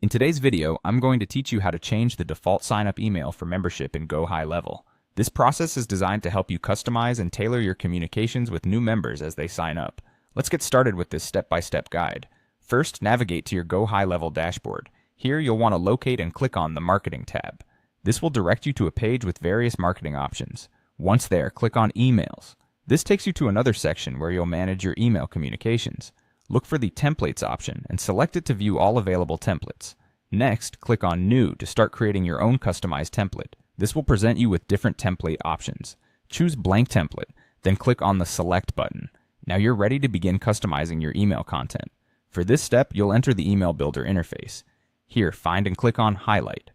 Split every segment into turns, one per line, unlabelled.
In today's video, I'm going to teach you how to change the default sign-up email for membership in GoHighLevel. This process is designed to help you customize and tailor your communications with new members as they sign up. Let's get started with this step-by-step guide. First, navigate to your GoHighLevel dashboard. Here, you'll want to locate and click on the Marketing tab. This will direct you to a page with various marketing options. Once there, click on Emails. This takes you to another section where you'll manage your email communications. Look for the Templates option and select it to view all available templates. Next, click on New to start creating your own customized template. This will present you with different template options. Choose Blank Template, then click on the Select button. Now you're ready to begin customizing your email content. For this step, you'll enter the Email Builder interface. Here, find and click on Highlight.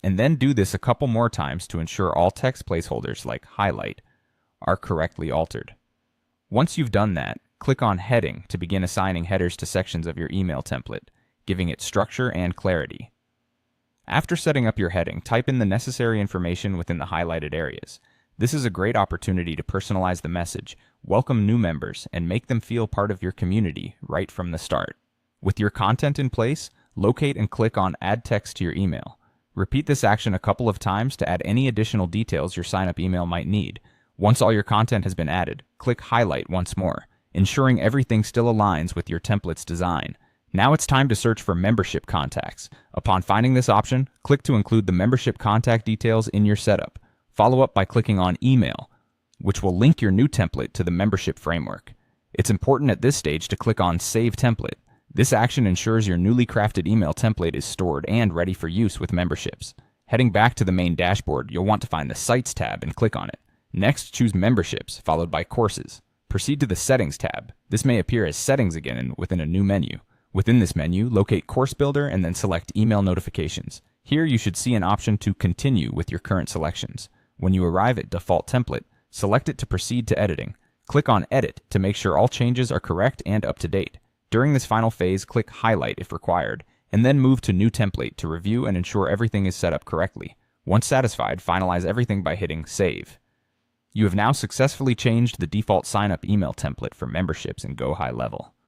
And then do this a couple more times to ensure all text placeholders like Highlight are correctly altered. Once you've done that, click on Heading to begin assigning headers to sections of your email template, giving it structure and clarity. After setting up your heading, type in the necessary information within the highlighted areas. This is a great opportunity to personalize the message, welcome new members, and make them feel part of your community right from the start. With your content in place, locate and click on Add Text to your email. Repeat this action a couple of times to add any additional details your sign-up email might need. Once all your content has been added, click Highlight once more, ensuring everything still aligns with your template's design. Now it's time to search for membership contacts. Upon finding this option, click to include the membership contact details in your setup. Follow up by clicking on Email, which will link your new template to the membership framework. It's important at this stage to click on Save Template. This action ensures your newly crafted email template is stored and ready for use with memberships. Heading back to the main dashboard, you'll want to find the Sites tab and click on it. Next, choose Memberships, followed by Courses. Proceed to the Settings tab. This may appear as Settings again within a new menu. Within this menu, locate Course Builder and then select Email Notifications. Here you should see an option to continue with your current selections. When you arrive at Default Template, select it to proceed to editing. Click on Edit to make sure all changes are correct and up to date. During this final phase, click Highlight if required, and then move to New Template to review and ensure everything is set up correctly. Once satisfied, finalize everything by hitting Save. You have now successfully changed the default sign-up email template for memberships in GoHighLevel.